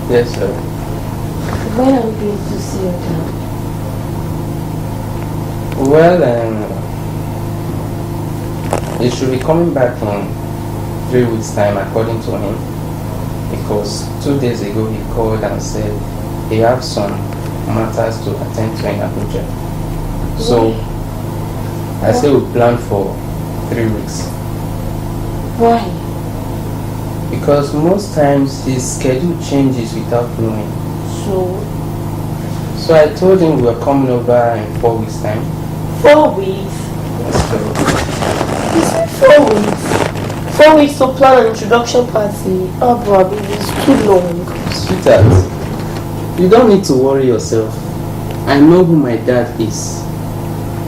Yes, sir. When are we going to see your dad? Well, he should be coming back in 3 weeks' time, according to him. Because 2 days ago he called and said he has some matters to attend to in Abuja. So I say we plan for 3 weeks. Why? Because most times his schedule changes without knowing. So I told him we were coming over in 4 weeks' time. 4 weeks? Yes, sir. You said 4 weeks? 4 weeks to plan an introduction party? Oh, Bobby, it's too long. Sweetheart, you don't need to worry yourself. I know who my dad is.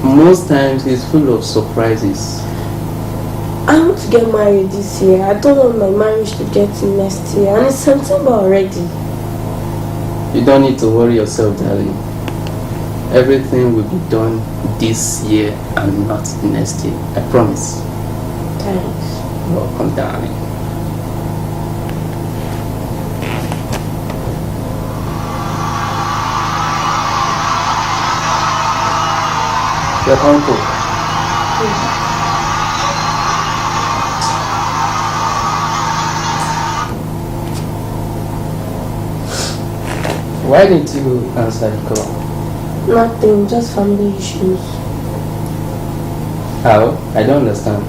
Most times he's full of surprises. I want to get married this year. I don't want my marriage to get in next year. And it's September already. You don't need to worry yourself, darling. Everything will be done this year and not next year. I promise. Thanks. Welcome, darling. Your uncle. Why didn't you answer the call? Nothing, just family issues. How? I don't understand.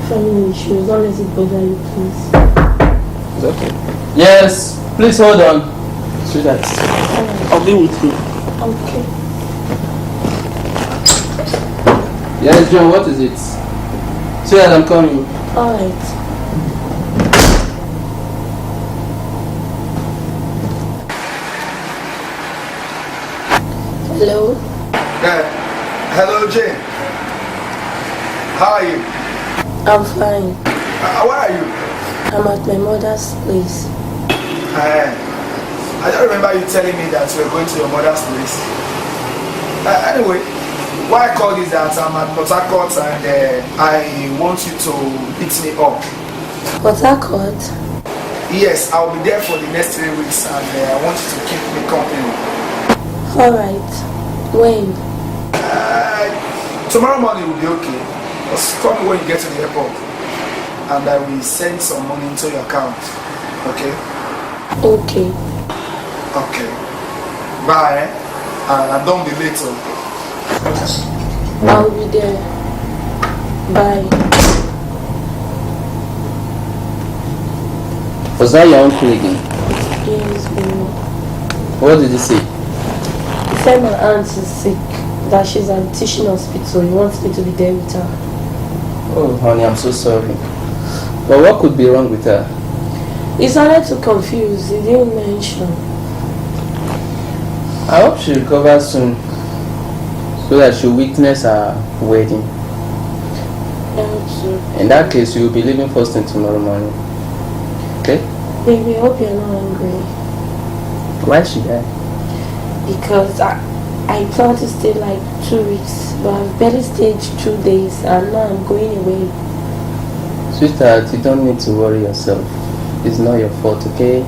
Family issues, don't let it bother you, please. It's okay. Yes, please hold on. Sweetheart, I'll be with you. Okay. Yes, John, what is it? Sweetheart, I'm coming. Alright. Hello? Hello, Jane. How are you? I'm fine. Where are you? I'm at my mother's place. I don't remember you telling me that you were going to your mother's place. Anyway, why I called is that I'm at Port Harcourt and I want you to pick me up. Port Harcourt? Yes, I'll be there for the next 3 weeks and I want you to keep me company. Alright. When? Tomorrow morning will be okay. Just call me when you get to the airport and I will send some money into your account. Okay? Okay. Okay. Bye. And don't be late. I'll be there. Bye. Was that your uncle again? Yes, baby. What did he say? He said my aunt is sick, that she's at a teaching hospital. He wants me to be there with her. Oh, honey, I'm so sorry. But what could be wrong with her? He started to confuse. He didn't mention. I hope she recovers soon so that she'll witness her wedding. I hope so. In that case, you'll be leaving first thing tomorrow morning. Okay? Baby, I hope you're not hungry. Why should I? Because I plan to stay like 2 weeks, but I've barely stayed 2 days and now I'm going away. Sweetheart, you don't need to worry yourself. It's not your fault, okay?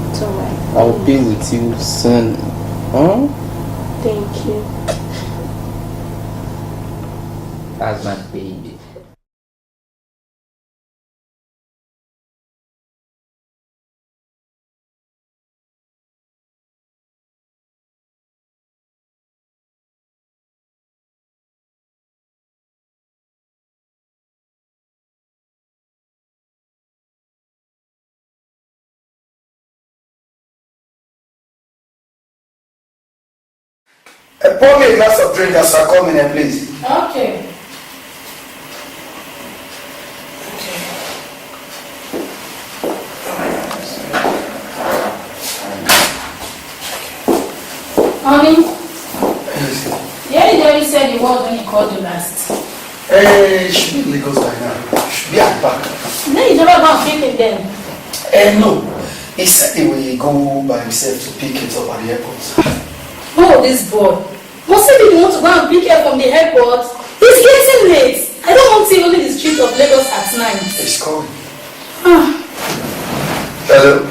It's alright. I'll be with you soon. Huh? Thank you. That's my baby. Pour me a glass of drink as I come in, please. Okay. Honey? Yeah, you already said the word when he called you last. She should be in Lagos by now. Should be at the back. No, you never gone pick it then. No. He said he will go by himself to pick it up at the airport. Oh, this boy. Must say you want to go and pick her from the airport? He's getting late. I don't want to see only the streets of Lagos at night. He's calling. Hello?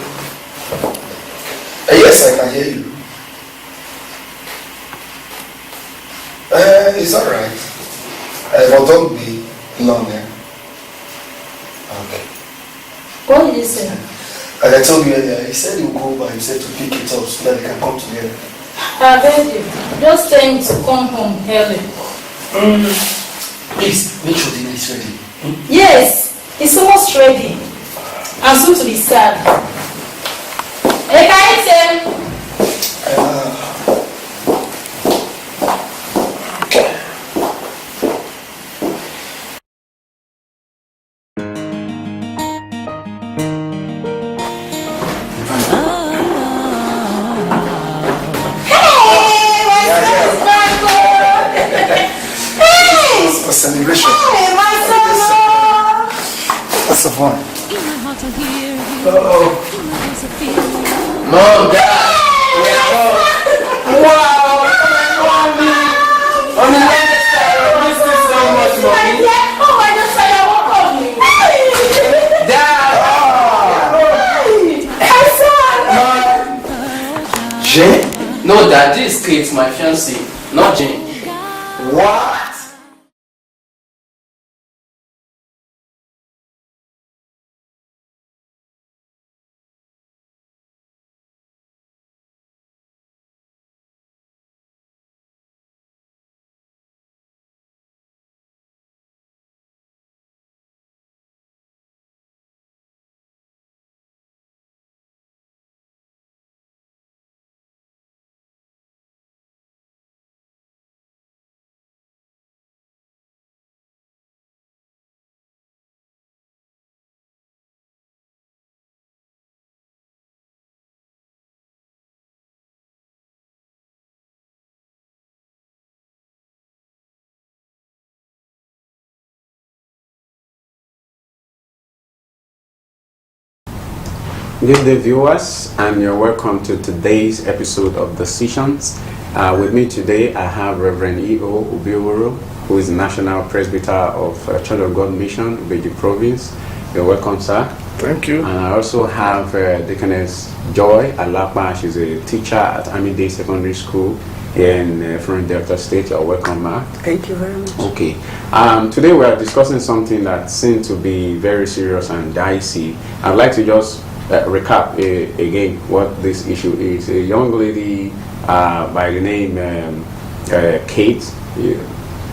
Yes, I can hear you. It's alright. But don't be long, eh? Okay. What did he say? Like I told you earlier, he said he will go by himself to pick it up so that they can come together. I beg you. Just tell him to come home early. Please, make sure dinner is ready. Yes, it's almost ready. And soon to be served. Hey, Kaite! A celebration. Hey, my son! That's the fun. Mom, Dad! Wow! Mommy, I miss you so much, Mommy. Oh my God, son, I woke up. Dad! My son! Jane? No, Dad, this is Kate, my fiancée, not Jane. What? Good day, viewers, and you're welcome to today's episode of Decisions. With me today, I have Reverend E.O. Ubiwuru, who is National Presbyter of Church of God Mission, Ubeji Province. You're welcome, sir. Thank you. And I also have Deaconess Joy Alapa. She's a teacher at Army Day Secondary School here in from Delta State. You're welcome, ma'am. Thank you very much. Okay. Today we are discussing something that seems to be very serious and dicey. I'd like to just recap again what this issue is. A young lady by the name Kate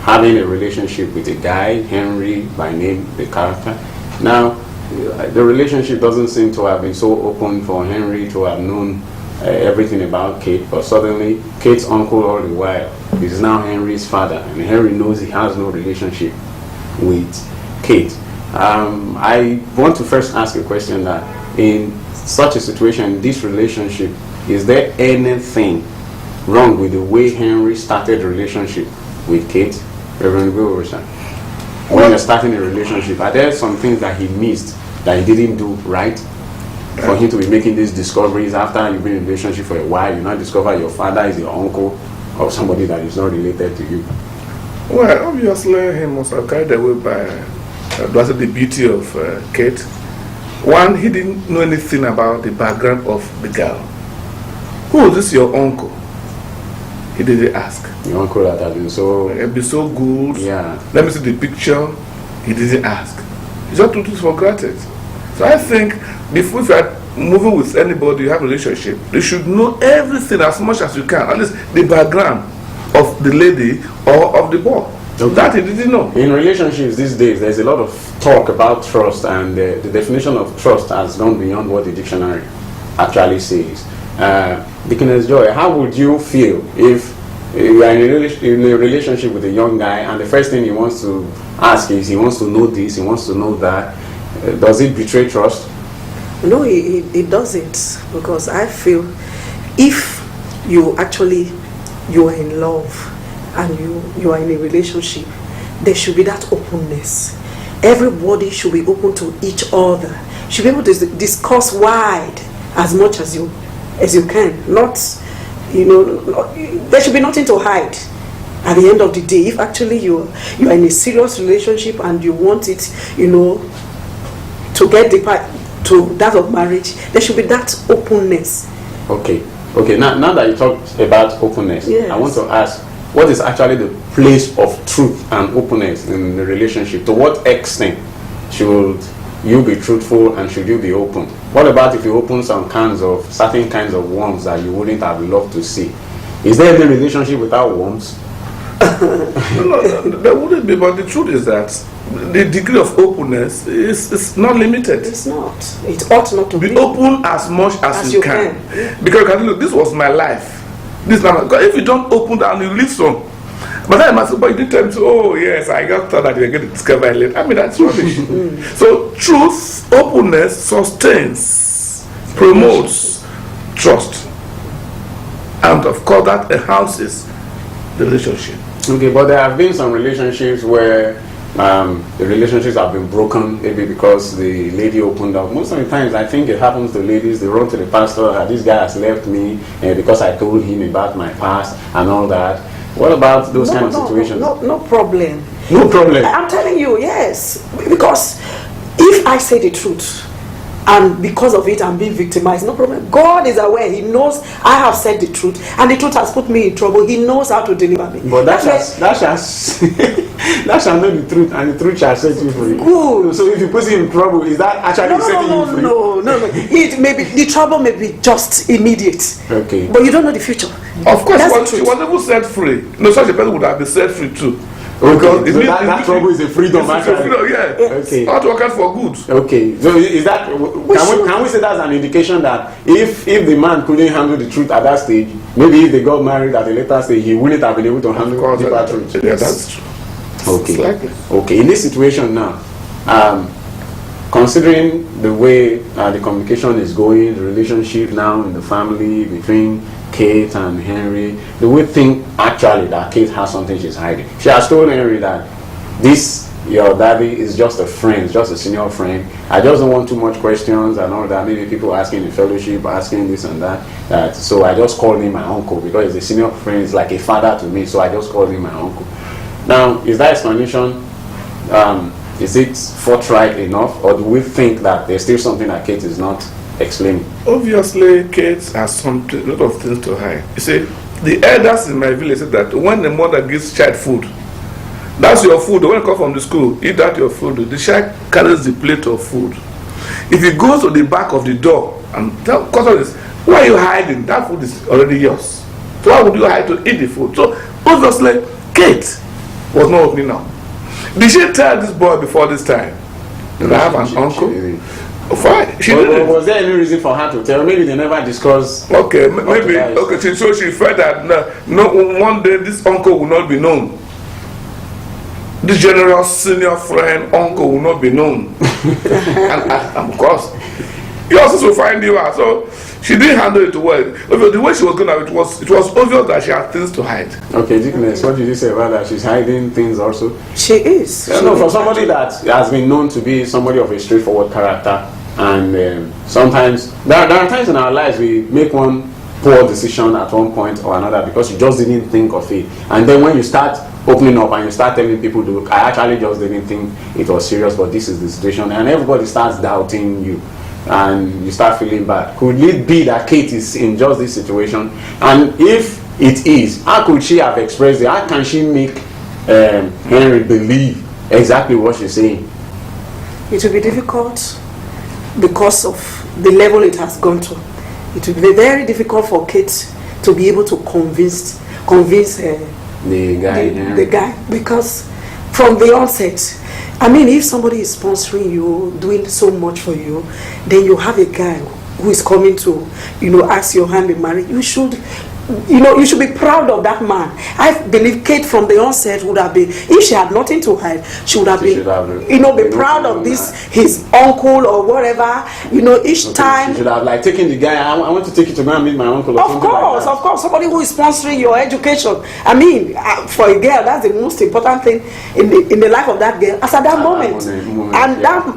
having a relationship with a guy, Henry by name, the character. Now, the relationship doesn't seem to have been so open for Henry to have known everything about Kate, but suddenly Kate's uncle all the while is now Henry's father, and Henry knows he has no relationship with Kate. I want to first ask a question that in such a situation, this relationship, is there anything wrong with the way Henry started the relationship with Kate? Reverend Wilson, when you're starting a relationship, are there some things that he missed that he didn't do right for him to be making these discoveries after you've been in a relationship for a while? You now discover your father is your uncle or somebody that is not related to you. Well, obviously he must have carried away by that's the beauty of Kate. One, he didn't know anything about the background of the girl. Who is this your uncle? He didn't ask. Your uncle that had been so... It'd be so good. Yeah. Let me see the picture. He didn't ask. He just took it for granted. So I think before you are moving with anybody, you have a relationship, you should know everything as much as you can, at least the background of the lady or of the boy. So that he didn't know. In relationships these days, there's a lot of talk about trust, and the definition of trust has gone beyond what the dictionary actually says. Dickiness Joy, how would you feel if you are in a relationship with a young guy and the first thing he wants to ask is he wants to know this, he wants to know that? Does it betray trust? No, it doesn't, because I feel if you are in love and you are in a relationship, there should be that openness. Everybody should be open to each other. Should be able to discuss wide as much as you can. Not, there should be nothing to hide. At the end of the day, if actually you are in a serious relationship and you want it, to get deeper to that of marriage, there should be that openness. Okay. Now that you talked about openness, yes. I want to ask, what is actually the place of truth and openness in the relationship? To what extent should you be truthful and should you be open? What about if you open certain kinds of worms that you wouldn't have loved to see? Is there any relationship without worms? No, there wouldn't be, but the truth is that the degree of openness is not limited. It's not. It ought not to be. Be open as much as you can. Because you can look, this was my life. This now, because if you don't open down, you leave some. But then I say, but you didn't tell me, oh yes, I just thought that you were going to discover it later. I mean, that's rubbish. So truth, openness sustains, promotes trust. And of course that enhances the relationship. Okay, but there have been some relationships where the relationships have been broken, maybe because the lady opened up. Most of the times, I think it happens to ladies. They run to the pastor, this guy has left me because I told him about my past and all that. What about those kind of situations? No problem. No problem. I'm telling you, yes. Because if I say the truth, and because of it I'm being victimized, no problem. God is aware. He knows I have said the truth, and the truth has put me in trouble. He knows how to deliver me. But that shall know the truth, and the truth shall set you free. Good. So if you put him in trouble, is that actually setting you free? No. It may be, the trouble may be just immediate. Okay. But you don't know the future. Of course, That's she was never set free. No, such a person would have been set free too. Okay, so that trouble is a freedom. It's a freedom, yeah. Yes. Okay. Not working for good. Okay, so is that can we say that's an indication that if the man couldn't handle the truth at that stage, maybe if they got married at a later stage, he wouldn't have been able to handle the truth? Yeah, that's true. Okay. Okay. In this situation now, considering the way the communication is going, the relationship now in the family between Kate and Henry, do we think actually that Kate has something she's hiding? She has told Henry that your daddy is just a friend, just a senior friend. I just don't want too much questions and all that. Maybe people asking in fellowship, asking this and that. So I just called him my uncle because he's a senior friend. He's like a father to me, so I just called him my uncle. Now, is that explanation, is it forthright enough, or do we think that there's still something that Kate is not explaining? Obviously, Kate has a lot of things to hide. You see, the elders in my village said that when the mother gives child food, that's your food. When you come from the school, eat that your food. The child carries the plate of food. If he goes to the back of the door and tell customers, why are you hiding? That food is already yours. So why would you hide to eat the food? So obviously, Kate was not opening up. Did she tell this boy before this time that I have an uncle? Fine. She didn't. Was there any reason for her to tell? Maybe they never discussed. Okay, maybe. Okay, so she felt that no, one day this uncle will not be known. This general senior friend uncle will not be known. and of course, he also will find you out. So she didn't handle it well. The way she was going to, it was obvious that she had things to hide. Okay, Dickness, what did you say about that? She's hiding things also? She is. For somebody that has been known to be somebody of a straightforward character, and sometimes there are times in our lives we make one poor decision at one point or another because you just didn't think of it. And then when you start opening up and you start telling people, look, I actually just didn't think it was serious, but this is the situation, and everybody starts doubting you and you start feeling bad. Could it be that Kate is in just this situation? And if it is, how could she have expressed it? How can she make Henry believe exactly what she's saying? It will be difficult because of the level it has gone to. It will be very difficult for Kate to be able to convince the guy, because from the onset, I mean, if somebody is sponsoring you, doing so much for you, then you have a guy who is coming to, ask your hand in marriage. You should be proud of that man. I believe Kate from the onset would have been, if she had nothing to hide, she would have been, be proud of this, his uncle or whatever, each time. She should have taken the guy, I want to take you to go and meet my uncle. Of course, somebody who is sponsoring your education. I mean, for a girl, that's the most important thing in the life of that girl. As at that moment.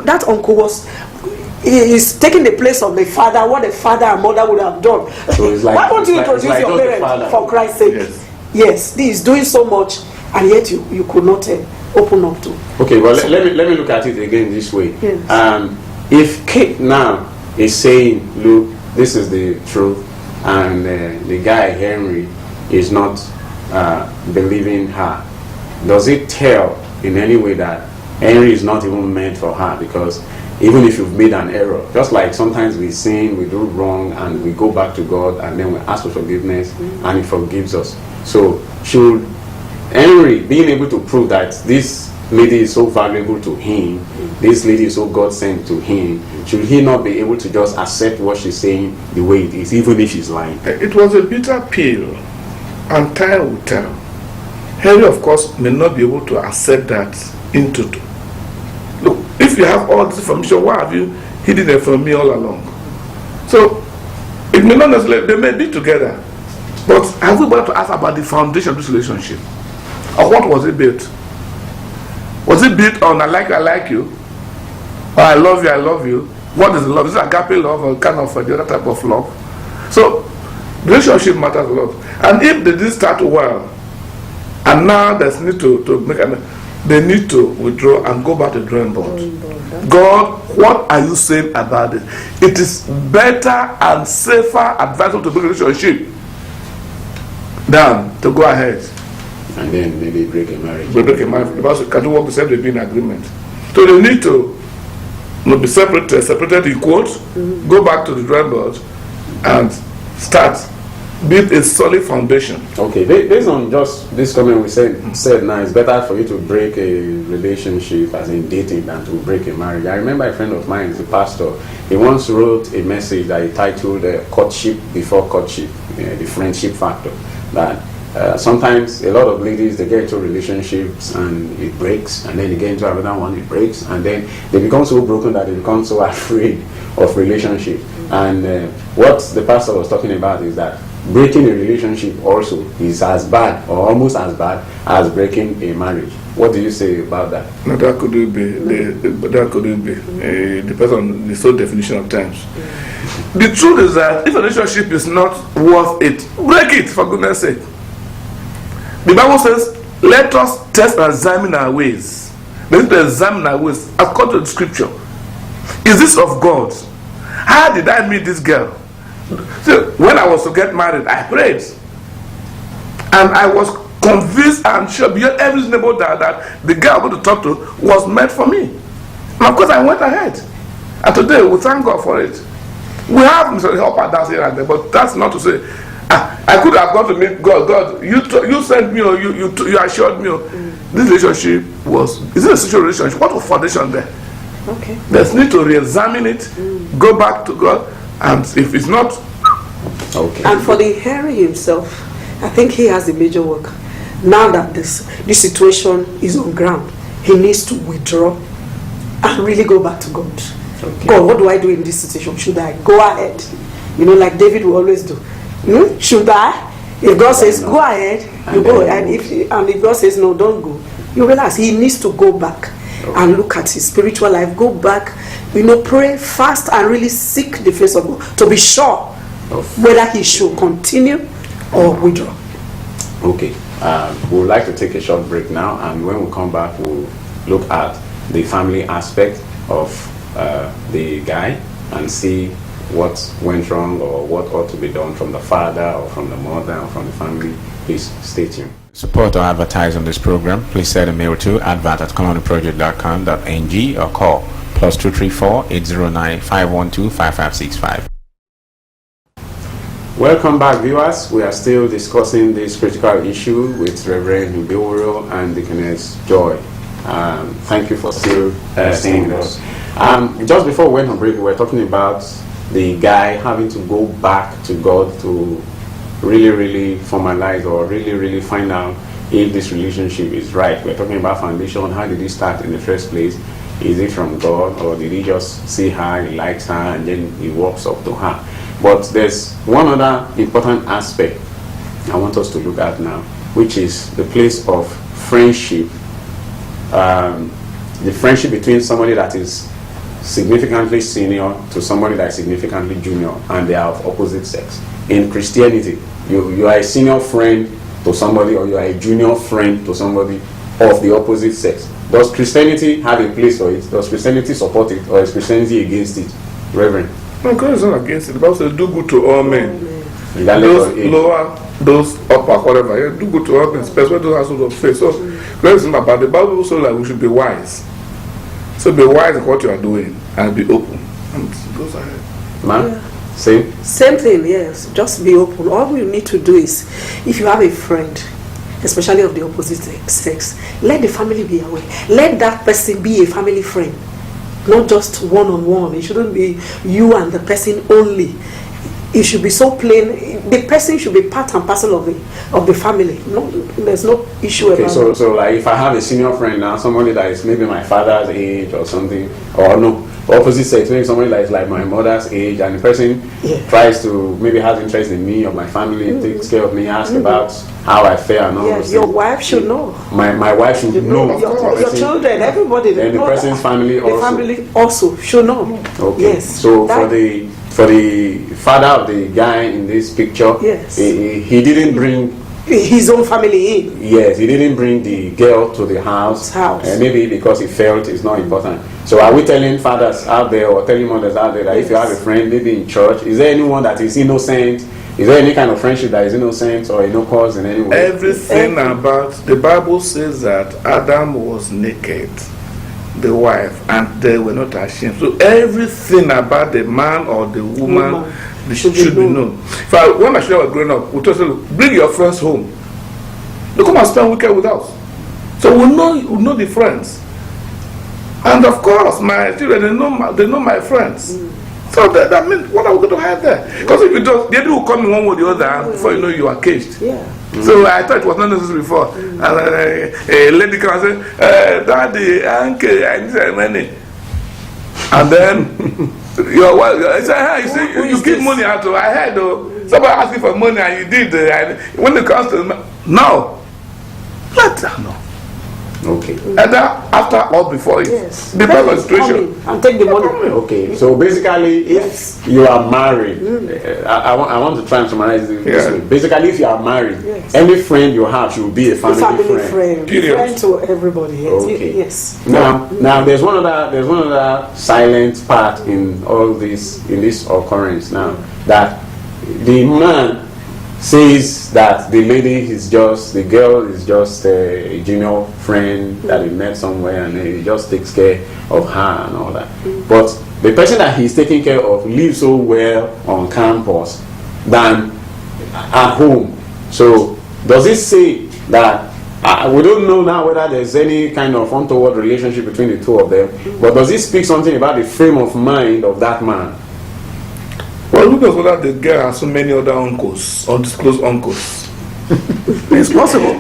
That uncle was, is taking the place of the father, what the father and mother would have done. So it's why don't you introduce your parents for Christ's sake? Yes, he is doing so much, and yet you could not open up to. Okay, well, let me look at it again this way. Yes. If Kate now is saying, look, this is the truth, and the guy Henry is not believing her, does it tell in any way that Henry is not even meant for her? Because even if you've made an error, just like sometimes we sin, we do wrong, and we go back to God, and then we ask for forgiveness, and He forgives us. So should Henry, being able to prove that this lady is so valuable to him, this lady is so God sent to him, should he not be able to just accept what she's saying the way it is, even if she's lying? It was a bitter pill, and time will tell. Henry, of course, may not be able to accept that into. Look, if you have all this information, why have you hidden it from me all along? So, it may not necessarily, they may be together, but have we got to ask about the foundation of this relationship? Or what was it built? Was it built on I like you? Or I love you? What is love? Is it agape love or kind of the other type of love? So, relationship matters a lot. And if they did start well, and now there's need to make they need to withdraw and go back to the drawing board. God, what are you saying about it? It is better and safer, advisable to build a relationship than to go ahead and then maybe break a marriage. Break a marriage because you can't work except they be in agreement. So they need to be separated equals, go back to the drawing board and start build a solid foundation. Okay, based on just this comment we said now, it's better for you to break a relationship as in dating than to break a marriage. I remember a friend of mine, is a pastor. He once wrote a message that he titled "Courtship Before Courtship," the friendship factor. That sometimes a lot of ladies, they get into relationships and it breaks, and then they get into another one, it breaks, and then they become so broken that they become so afraid of relationship. And what the pastor was talking about is that breaking a relationship also is as bad or almost as bad as breaking a marriage. What do you say about that? No, that could be. Depends on the sole definition of terms. The truth is that if a relationship is not worth it, break it, for goodness sake. The Bible says, let us test and examine our ways. We need to examine our ways according to the scripture. Is this of God? How did I meet this girl? So when I was to get married, I prayed. And I was convinced and sure beyond every reasonable doubt that the girl I'm going to talk to was meant for me. And of course I went ahead. And today we thank God for it. We have Mr. Helper that's here and there, but that's not to say I could have gone to meet God. God, you sent me, or you assured me. This relationship is it a social relationship? What was foundation there? Okay. There's need to re-examine it, go back to God, and if it's not, okay. And for the Henry himself, I think he has a major work. Now that this situation is on ground, he needs to withdraw and really go back to God. Okay. God, what do I do in this situation? Should I go ahead? Like David will always do. Should I? If God says go ahead, you go. And if God says no, don't go, you realize he needs to go back and look at his spiritual life. Go back, pray, fast, and really seek the face of God to be sure whether he should continue or withdraw. Okay. We would like to take a short break now, and when we come back, we'll look at the family aspect of the guy and see what went wrong or what ought to be done from the father or from the mother or from the family. Please stay tuned. Support or advertise on this program, please send a mail to advert@colonyproject.com.ng or call +234 809 512 5565. Welcome back, viewers. We are still discussing this critical issue with Reverend Ubioro and Deaconess Joy. Thank you for still staying with us. Just before we went on break, we were talking about the guy having to go back to God to really formalize or really find out if this relationship is right. We're talking about foundation. How did he start in the first place? Is it from God, or did he just see her, he likes her, and then he walks up to her? But there's one other important aspect I want us to look at now, which is the place of friendship. The friendship between somebody that is significantly senior to somebody that is significantly junior, and they are of opposite sex. In Christianity, you are a senior friend to somebody, or you are a junior friend to somebody of the opposite sex. Does Christianity have a place for it? Does Christianity support it, or is Christianity against it? Reverend? No, God is not against it. The Bible says, do good to all men. Those Lower, those upper, whatever. Yeah, do good to all men, especially those household of faith. So, God is not about the Bible also like we should be wise. So be wise in what you are doing and be open. And goes ahead. Ma'am? Yeah. Same thing, yes. Just be open. All you need to do is, if you have a friend, especially of the opposite sex, let the family be aware. Let that person be a family friend, not just one-on-one. It shouldn't be you and the person only. It should be so plain. The person should be part and parcel of the family. No, there's no issue about it. So like if I have a senior friend now, somebody that is maybe my father's age or something, or no, opposite sex, maybe somebody that is like my mother's age, and the person tries to maybe has interest in me or my family, takes care of me, asks about how I fare and all those your things. wife should know. My wife should know. Your children, everybody. Then the person's family also. The family also should know. Okay. Yes. So for the father of the guy in this picture, yes, he didn't bring his own family in. Yes, he didn't bring the girl to the house. Maybe because he felt it's not important. So are we telling fathers out there or telling mothers out there that if you have a friend maybe in church, is there anyone that is innocent? Is there any kind of friendship that is innocent or no cause in any way? Everything about the Bible says that Adam was naked, the wife, and they were not ashamed. So everything about the man or the woman should be known. When my children were growing up, we told them, bring your friends home. They come and spend weekend with us. So we know the friends. And of course, my children, they know my friends. So that means, what are we going to have there? Because if you don't, they do come in one way or the other, and before you know, you are caged. Yeah. So I thought it was not necessary before. And a lady came and said, Daddy, Uncle, I need some money. And then your wife, I said, you give money out. I had somebody asking for money and you did. When it comes to no, let them know. Okay. And after or before it, depends on the situation. And take the money. Okay. So basically, if you are married, I want to try and summarize this. Basically, if you are married, every friend you have should be a family friend. Friend to everybody. Yes. Okay. Yes. Now there's one other silent part in all this, in this occurrence now, that the man says that the girl is just a junior friend that he met somewhere and he just takes care of her and all that. But the person that he's taking care of lives so well on campus than at home. So does it say that we don't know now whether there's any kind of untoward relationship between the two of them, but does it speak something about the frame of mind of that man? Well, look at whether the girl has so many other uncles, undisclosed uncles. It's possible.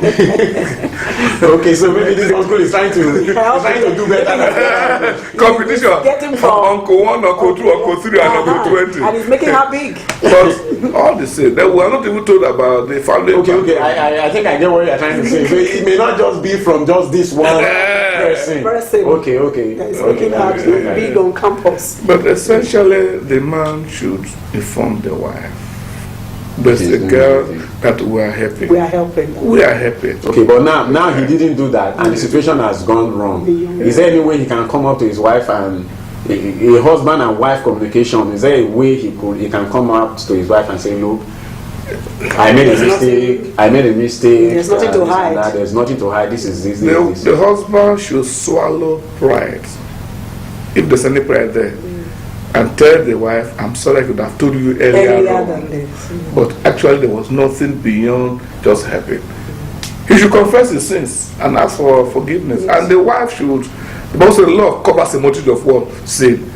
Okay, so maybe this uncle is trying to do better. Competition. Getting from Uncle 1, Uncle 2, Uncle 3, and Uncle 20. And he's making her big. But all the same, we are not even told about the family. Okay. I think I get what you're trying to say. So it may not just be from just this one person. Okay. He's making her big on campus. But essentially, the man should inform the wife There's She's a doing girl everything. that we are helping. We are helping. We are helping. Okay, but now he didn't do that, and the situation has gone wrong. Is there any way he can come up to his wife and a husband and wife communication? Is there a way he can come up to his wife and say, look, I made a mistake. I made a mistake. There's nothing to this and hide. that. There's nothing to hide. This is this. The husband should swallow pride, if there's any pride there, and tell the wife, I'm sorry, I could have told you earlier on, than this. but actually there was nothing beyond just helping. He should confess his sins and ask for forgiveness. Yes. And the wife should, because the law covers a multitude of what? Sin.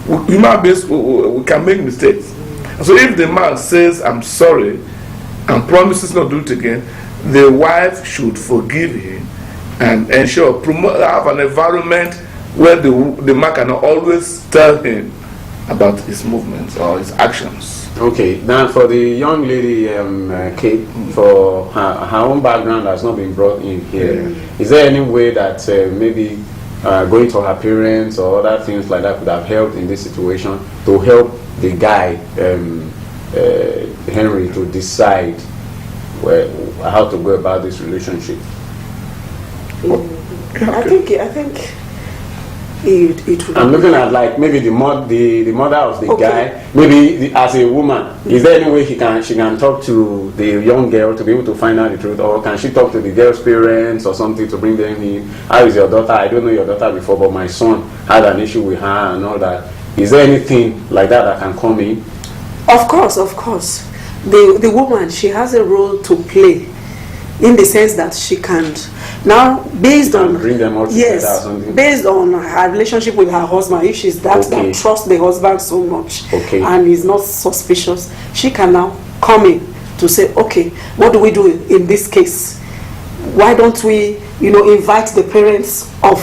Human beings, we can make mistakes. So if the man says, I'm sorry, and promises not to do it again, the wife should forgive him and ensure, have an environment where the man can always tell him about his movements or his actions. Okay, now for the young lady, Kate, for her own background has not been brought in here. Is there any way that maybe going to her parents or other things like that could have helped in this situation to help the guy, Henry, to decide how to go about this relationship? I think it would. I'm looking at like maybe the mother of the guy, maybe as a woman. Is there any way she can talk to the young girl to be able to find out the truth, or can she talk to the girl's parents or something to bring them in? How is your daughter? I don't know your daughter before, but my son had an issue with her and all that. Is there anything like that can come in? Of course. The woman, she has a role to play, in the sense that she can't. Now, based on bring them all together or something. Based on her relationship with her husband, if she's that trusts the husband so much, and is not suspicious, she can now come in to say, okay, what do we do in this case? Why don't we, invite the parents of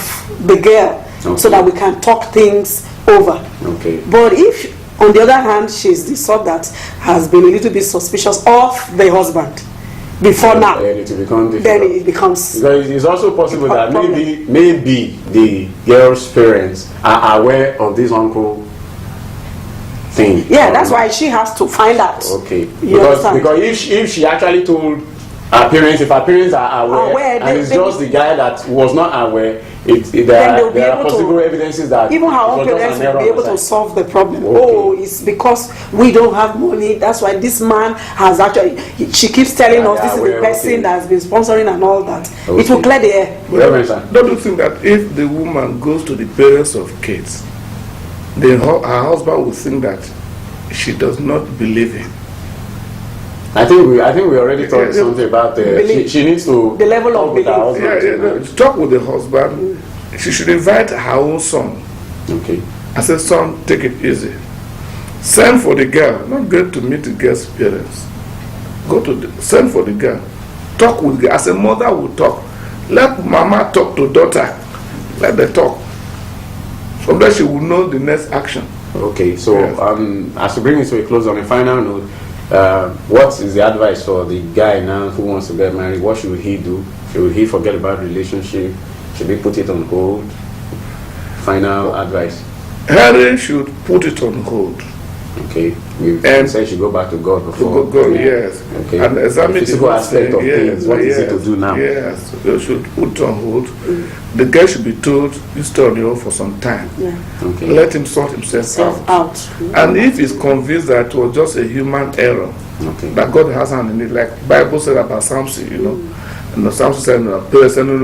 the girl so that we can talk things over? Okay. But if, on the other hand, she's the sort that has been a little bit suspicious of the husband before now, then it becomes. Because it's also possible that maybe the girl's parents are aware of this uncle thing. Yeah, that's why she has to find out. Okay. Because if she actually told her parents, if her parents are aware and it's just the guy that was not aware, there are possible evidences that even her own parents will be able to solve the problem. Oh, it's because we don't have money. That's why this man has actually. She keeps telling us this is the person that has been sponsoring and all that. It will clear the air. Don't you think that if the woman goes to the parents of kids, then her husband will think that she does not believe him? I think we already talked something about she needs to the level of belief. Talk with the husband. She should invite her own son. Okay. I said, son, take it easy. Send for the girl. Not go to meet the girl's parents. Send for the girl. Talk with the girl. As a mother will talk. Let mama talk to daughter. Let them talk. From there she will know the next action. Okay. So as we bring it to a close on a final note. What is the advice for the guy now who wants to get married? What should he do? Should he forget about the relationship? Should he put it on hold? Final advice. Harry should put it on hold. Okay. And say she go back to God before. Go, yes. Okay. And examine the physical aspect of things. What is it to do now? Yes. They should put it on hold. The guy should be told you stay on your own for some time. Yeah. Okay. Let him sort himself out. And if he's convinced that it was just a human error, that God has hand in it, like Bible said about Samson, and Samson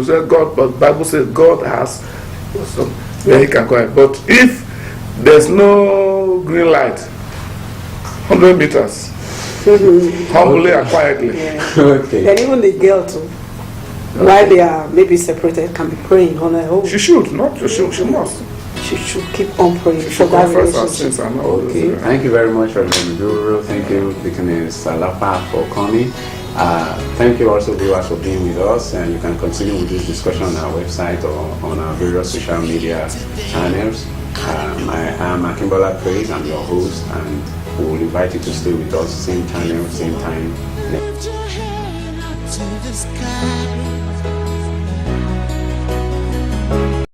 said, God, but Bible says God has some, then he can go ahead. But if there's no green light, 100 meters, humbly and quietly. Okay. And even the girl too, while they are maybe separated, can be praying on her own. She should, not she must. She should keep on praying for that relationship. Okay. Thank you very much, Reverend Duro. Thank you, Deaconess Salapa, for coming. Thank you also, viewers, for being with us. And you can continue with this discussion on our website or on our various social media channels. I am Akimbola Praise. I'm your host, and we will invite you to stay with us, same channel, same time. Lift your head up to the sky.